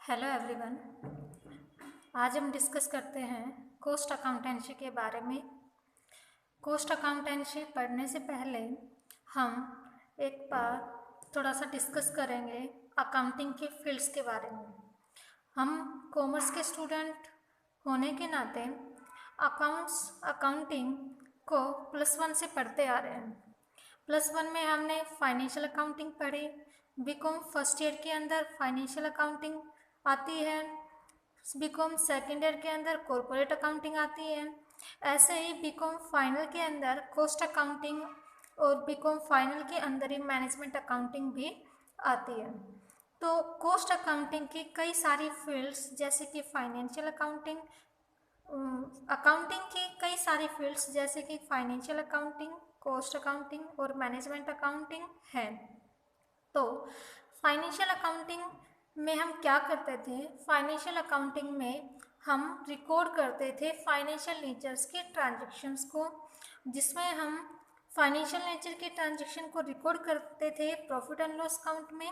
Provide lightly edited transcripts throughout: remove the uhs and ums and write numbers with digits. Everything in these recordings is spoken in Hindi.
Hello everyone. आज हम डिस्कस करते हैं कॉस्ट अकाउंटेंसी के बारे में। कॉस्ट अकाउंटेंसी पढ़ने से पहले हम एक बार थोड़ा सा डिस्कस करेंगे अकाउंटिंग के फील्ड्स के बारे में। हम कॉमर्स के स्टूडेंट होने के नाते अकाउंटिंग को +1 से पढ़ते आ रहे हैं। +1 में हमने फाइनेंशियल अकाउंटिंग पढ़ी। बीकॉम फर्स्ट ईयर के अंदर फाइनेंशियल अकाउंटिंग आती है। बीकॉम सेकेंड ईयर के अंदर कॉरपोरेट अकाउंटिंग आती है। ऐसे ही बीकॉम फाइनल के अंदर कॉस्ट अकाउंटिंग और बीकॉम फाइनल के अंदर ही मैनेजमेंट अकाउंटिंग भी आती है। तो कॉस्ट अकाउंटिंग की कई सारी फील्ड्स जैसे कि फाइनेंशियल अकाउंटिंग, अकाउंटिंग की कई सारी फील्ड्स जैसे कि फाइनेंशियल अकाउंटिंग, कॉस्ट अकाउंटिंग और मैनेजमेंट अकाउंटिंग है। तो फाइनेंशियल अकाउंटिंग में हम क्या करते थे? फाइनेंशियल अकाउंटिंग में हम रिकॉर्ड करते थे फाइनेंशियल नेचर्स के ट्रांजैक्शंस को, जिसमें हम फाइनेंशियल नेचर के ट्रांजैक्शन को रिकॉर्ड करते थे प्रॉफिट एंड लॉस अकाउंट में,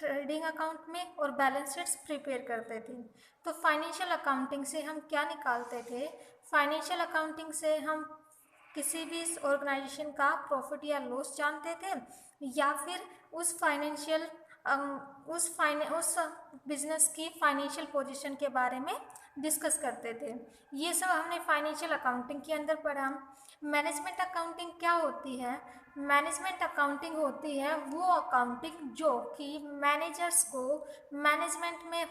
ट्रेडिंग अकाउंट में और बैलेंस शीट्स प्रिपेयर करते थे। तो फाइनेंशियल अकाउंटिंग से हम क्या निकालते थे? फाइनेंशियल अकाउंटिंग से हम किसी भी ऑर्गेनाइजेशन का प्रॉफिट या लॉस जानते थे, या फिर उस बिजनेस की फाइनेंशियल पोजीशन के बारे में डिस्कस करते थे। ये सब हमने फाइनेंशियल अकाउंटिंग के अंदर पढ़ा। मैनेजमेंट अकाउंटिंग क्या होती है? मैनेजमेंट अकाउंटिंग होती है वो अकाउंटिंग जो कि मैनेजर्स को मैनेजमेंट में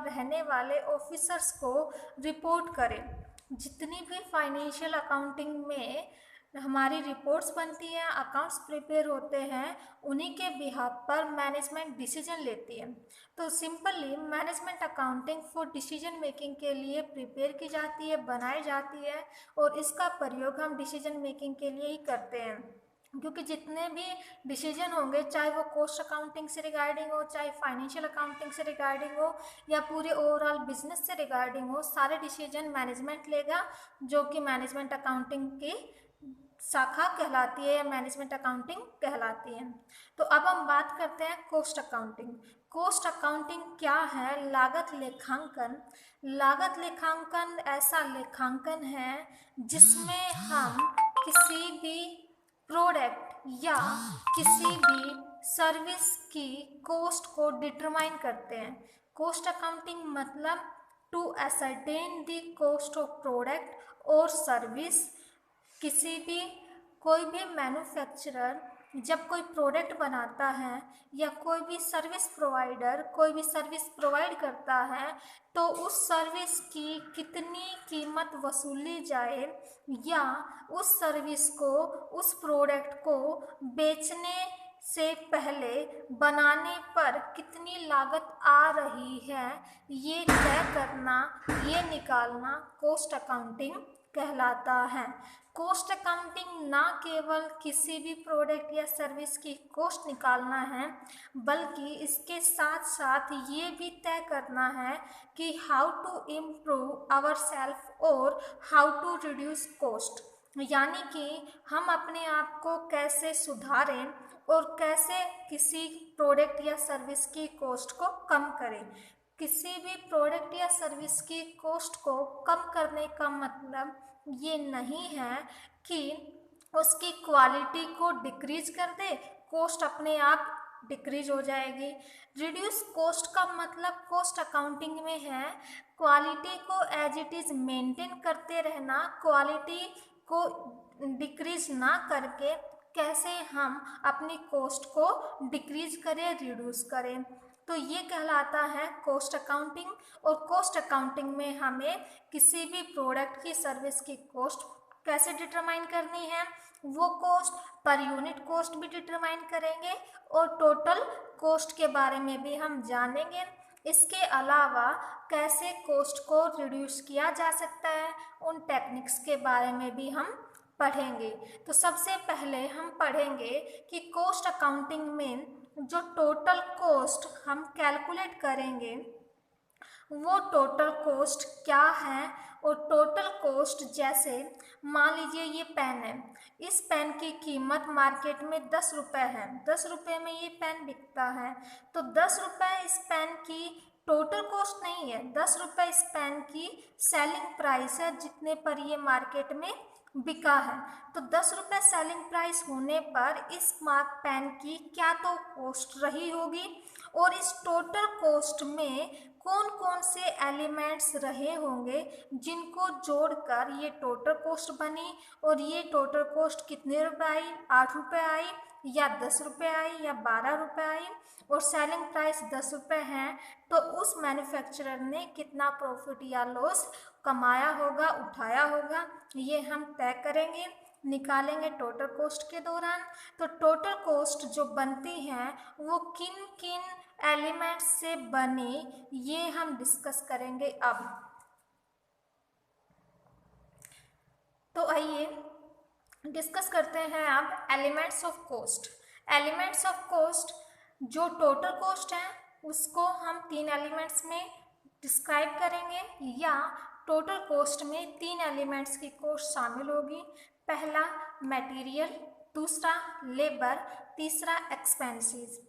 रहने वाले ऑफिसर्स को रिपोर्ट करे। जितनी भी फाइनेंशियल अकाउंटिंग में हमारी रिपोर्ट्स बनती हैं, अकाउंट्स प्रिपेयर होते हैं, उन्हीं के बिहाफ पर मैनेजमेंट डिसीजन लेती है। तो simply management accounting for decision making के लिए प्रिपेयर की जाती है, बनाई जाती है, और इसका प्रयोग हम डिसीजन मेकिंग के लिए ही करते हैं। क्योंकि जितने भी डिसीजन होंगे, चाहे वो कॉस्ट अकाउंटिंग से रिगार्डिंग हो, चाहे फाइनेंशियल अकाउंटिंग से रिगार्डिंग हो, या पूरे ओवरऑल बिजनेस से रिगार्डिंग हो, सारे डिसीजन मैनेजमेंट लेगा, जो कि मैनेजमेंट अकाउंटिंग की शाखा कहलाती है या मैनेजमेंट अकाउंटिंग कहलाती है। तो अब हम बात करते हैं कॉस्ट अकाउंटिंग। कॉस्ट अकाउंटिंग क्या है? लागत लेखांकन। लागत लेखांकन ऐसा लेखांकन है जिसमें हम किसी भी प्रोडक्ट या किसी भी सर्विस की कॉस्ट को डिटरमाइन करते हैं। कॉस्ट अकाउंटिंग मतलब to ascertain the cost of product और सर्विस। कोई भी मैन्युफैक्चरर जब कोई प्रोडक्ट बनाता है या कोई भी सर्विस प्रोवाइडर कोई भी सर्विस प्रोवाइड करता है, तो उस सर्विस की कितनी कीमत वसूली जाए, या उस सर्विस को, उस प्रोडक्ट को बेचने से पहले बनाने पर कितनी लागत आ रही है, ये तय करना, ये निकालना कॉस्ट अकाउंटिंग कहलाता है। कॉस्ट अकाउंटिंग ना केवल किसी भी प्रोडक्ट या सर्विस की कॉस्ट निकालना है, बल्कि इसके साथ साथ ये भी तय करना है कि how to improve our self और हाउ टू रिड्यूस कॉस्ट। यानी कि हम अपने आप को कैसे सुधारें और कैसे किसी प्रोडक्ट या सर्विस की कॉस्ट को कम करें। किसी भी प्रोडक्ट या सर्विस की कॉस्ट को कम करने का मतलब ये नहीं है कि उसकी क्वालिटी को डिक्रीज कर दे, कॉस्ट अपने आप डिक्रीज हो जाएगी। रिड्यूस कॉस्ट का मतलब कॉस्ट अकाउंटिंग में है क्वालिटी को एज इट इज़ मेंटेन करते रहना, क्वालिटी को डिक्रीज ना करके कैसे हम अपनी कॉस्ट को डिक्रीज करें, रिड्यूस करें। तो ये कहलाता है कॉस्ट अकाउंटिंग। और कॉस्ट अकाउंटिंग में हमें किसी भी प्रोडक्ट की, सर्विस की कॉस्ट कैसे डिटरमाइन करनी है, वो कॉस्ट पर यूनिट कॉस्ट भी डिटरमाइन करेंगे और टोटल कॉस्ट के बारे में भी हम जानेंगे। इसके अलावा कैसे कॉस्ट को रिड्यूस किया जा सकता है, उन टेक्निक्स के बारे में भी हम पढ़ेंगे। तो सबसे पहले हम पढ़ेंगे कि कॉस्ट अकाउंटिंग में जो टोटल कॉस्ट हम कैलकुलेट करेंगे वो टोटल कॉस्ट क्या है। और टोटल कॉस्ट जैसे मान लीजिए ये पेन है, इस पेन की कीमत मार्केट में 10 रुपये है, 10 रुपये में ये पेन बिकता है, तो 10 रुपये इस पेन की टोटल कॉस्ट नहीं है, 10 रुपये इस पेन की सेलिंग प्राइस है जितने पर ये मार्केट में बिका है। तो 10 रुपये सेलिंग प्राइस होने पर इस मार्क पेन की क्या तो कॉस्ट रही होगी, और इस टोटल कॉस्ट में कौन कौन से एलिमेंट्स रहे होंगे जिनको जोड़कर ये टोटल कॉस्ट बनी, और ये टोटल कॉस्ट कितने रुपए आई, 8 रुपये आई या 10 रुपये आई या 12 रुपये आई, और सेलिंग प्राइस 10 रुपये है, तो उस मैन्युफैक्चरर ने कितना प्रॉफिट या लॉस कमाया होगा, उठाया होगा, ये हम तय करेंगे, निकालेंगे टोटल कॉस्ट के दौरान। तो टोटल कॉस्ट जो बनती है वो किन किन एलिमेंट्स से बने, ये हम डिस्कस करेंगे अब। तो आइए डिस्कस करते हैं अब elements of cost. Elements of cost जो टोटल कॉस्ट है उसको हम 3 एलिमेंट्स में डिस्क्राइब करेंगे, या टोटल कॉस्ट में 3 एलिमेंट्स की कॉस्ट शामिल होगी। पहला मटेरियल, दूसरा लेबर, तीसरा एक्सपेंसेस।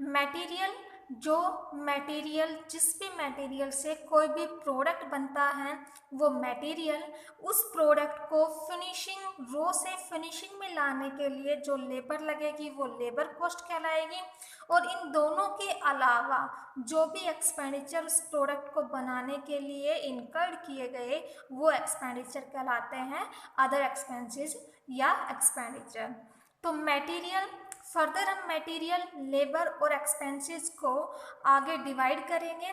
मटेरियल, जो मटेरियल जिस भी मटेरियल से कोई भी प्रोडक्ट बनता है वो मटेरियल, उस प्रोडक्ट को फिनिशिंग रो से फिनिशिंग में लाने के लिए जो लेबर लगेगी वो लेबर कॉस्ट कहलाएगी। और इन दोनों के अलावा जो भी एक्सपेंडिचर उस प्रोडक्ट को बनाने के लिए इनकर्ड किए गए वो एक्सपेंडिचर कहलाते हैं अदर एक्सपेंसेस या एक्सपेंडिचर। तो मटेरियल, फर्दर हम मटेरियल, लेबर और एक्सपेंसेस को आगे डिवाइड करेंगे।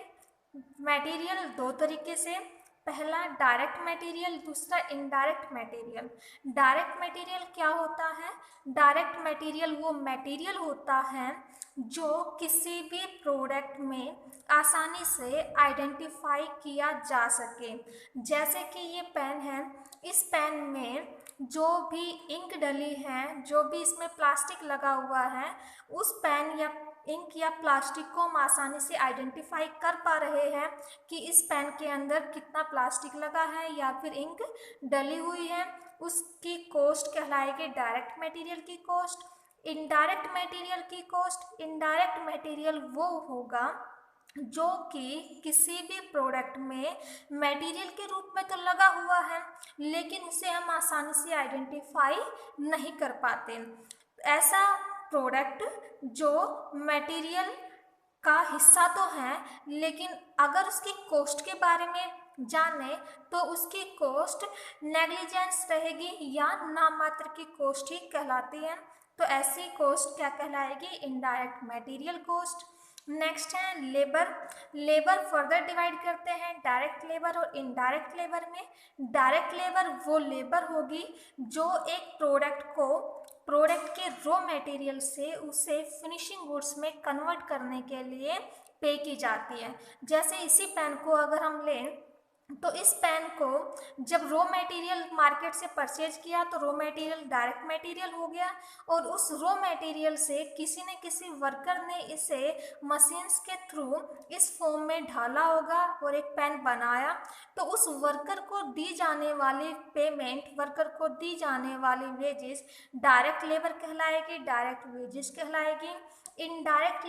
मटेरियल 2 तरीके से, पहला डायरेक्ट मटेरियल, दूसरा इनडायरेक्ट मटेरियल। डायरेक्ट मटेरियल क्या होता है? डायरेक्ट मटेरियल वो मटेरियल होता है जो किसी भी प्रोडक्ट में आसानी से आइडेंटिफाई किया जा सके। जैसे कि ये पेन है, इस पेन में जो भी इंक डली है, जो भी इसमें प्लास्टिक लगा हुआ है, उस पेन या इंक या प्लास्टिक को हम आसानी से आइडेंटिफाई कर पा रहे हैं कि इस पेन के अंदर कितना प्लास्टिक लगा है या फिर इंक डली हुई है, उसकी कॉस्ट कहलाएगी डायरेक्ट मटेरियल की कॉस्ट। इनडायरेक्ट मटेरियल की कॉस्ट, इनडायरेक्ट मटेरियल वो होगा जो कि किसी भी प्रोडक्ट में मटेरियल के रूप में तो लगा हुआ है लेकिन उसे हम आसानी से आइडेंटिफाई नहीं कर पाते। ऐसा प्रोडक्ट जो मटेरियल का हिस्सा तो है लेकिन अगर उसकी कॉस्ट के बारे में जाने तो उसकी कॉस्ट नेग्लिजेंस रहेगी या नामात्र की कॉस्ट ही कहलाती है। तो ऐसी कॉस्ट क्या कहलाएगी? Indirect material cost. नेक्स्ट है लेबर। लेबर फर्दर डिवाइड करते हैं डायरेक्ट लेबर और इनडायरेक्ट लेबर में। डायरेक्ट लेबर वो लेबर होगी जो एक प्रोडक्ट के रॉ मटेरियल से उसे फिनिशिंग गुड्स में कन्वर्ट करने के लिए पे की जाती है। जैसे इसी पेन को अगर हम लें तो इस पेन को जब रॉ मटेरियल मार्केट से परचेज किया तो रॉ मटेरियल डायरेक्ट मटेरियल हो गया, और उस रॉ मटेरियल से किसी न किसी वर्कर ने इसे मशीन्स के थ्रू इस फॉर्म में ढाला होगा और एक पेन बनाया। तो उस वर्कर को दी जाने वाली पेमेंट, वर्कर को दी जाने वाली वेजेस डायरेक्ट लेबर कहलाएगी, डायरेक्ट वेजेस कहलाएगी। इनडायरेक्ट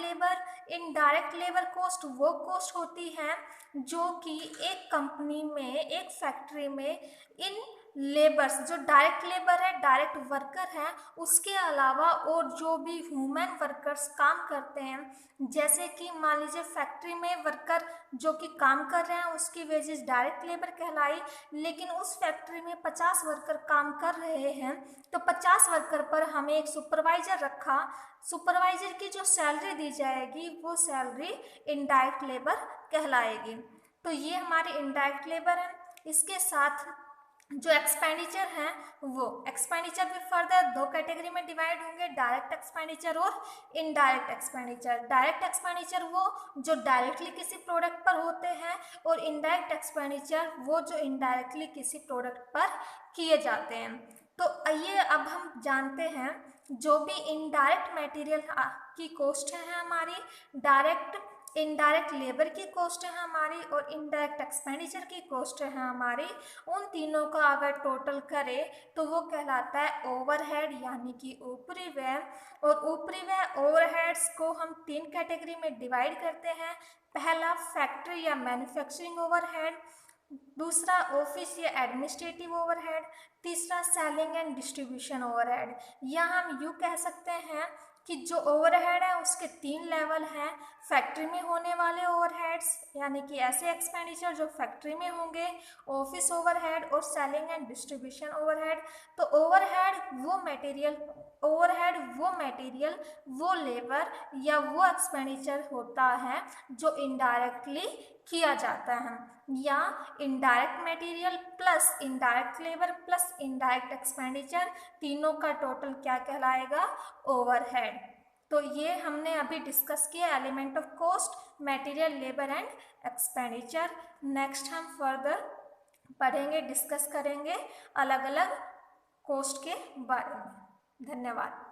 लेबर कॉस्ट वो कॉस्ट होती है जो कि एक कंपनी में, एक फैक्ट्री में इन लेबर्स, जो डायरेक्ट लेबर है, डायरेक्ट वर्कर है, उसके अलावा और जो भी ह्यूमन वर्कर्स काम करते हैं, जैसे कि मान लीजिए फैक्ट्री में वर्कर जो कि काम कर रहे हैं उसकी वेजेस डायरेक्ट लेबर कहलाई, लेकिन उस फैक्ट्री में 50 वर्कर काम कर रहे हैं तो 50 वर्कर पर हमें एक सुपरवाइजर रखा, सुपरवाइजर की जो सैलरी दी जाएगी वो सैलरी इनडायरेक्ट लेबर कहलाएगी। तो ये हमारी इनडायरेक्ट लेबर है। इसके साथ जो एक्सपेंडिचर हैं वो एक्सपेंडिचर भी फर्दर 2 कैटेगरी में डिवाइड होंगे, डायरेक्ट एक्सपेंडिचर और इनडायरेक्ट एक्सपेंडिचर। डायरेक्ट एक्सपेंडिचर वो जो डायरेक्टली किसी प्रोडक्ट पर होते हैं, और इनडायरेक्ट एक्सपेंडिचर वो जो इनडायरेक्टली किसी प्रोडक्ट पर किए जाते हैं। तो आइए अब हम जानते हैं जो भी इनडायरेक्ट मटेरियल की कॉस्ट है हमारी, डायरेक्ट इनडायरेक्ट लेबर की कॉस्ट है हमारी और इनडायरेक्ट एक्सपेंडिचर की कॉस्ट है हमारी, उन तीनों का अगर टोटल करें तो वो कहलाता है ओवरहेड यानी कि ऊपरी व्यय। और ऊपरी व्यय ओवरहेड्स को हम 3 कैटेगरी में डिवाइड करते हैं। पहला फैक्ट्री या मैन्युफैक्चरिंग ओवरहेड, दूसरा ऑफिस या एडमिनिस्ट्रेटिव ओवरहेड, तीसरा सेलिंग एंड डिस्ट्रीब्यूशन ओवरहेड। या हम यूँ कह सकते हैं कि जो ओवरहेड है उसके 3 लेवल हैं। फैक्ट्री में होने वाले ओवरहेड्स यानी कि ऐसे एक्सपेंडिचर जो फैक्ट्री में होंगे, ऑफिस ओवरहेड और सेलिंग एंड डिस्ट्रीब्यूशन ओवरहेड। तो ओवरहेड वो मटेरियल वो लेबर या वो एक्सपेंडिचर होता है जो इनडायरेक्टली किया जाता है, या indirect material plus indirect labour plus indirect expenditure, तीनों का टोटल क्या कहलाएगा? ओवरहेड। तो ये हमने अभी डिस्कस किया element of cost, material, labour and expenditure. Next हम फर्दर पढ़ेंगे, डिस्कस करेंगे अलग अलग कॉस्ट के बारे में। धन्यवाद।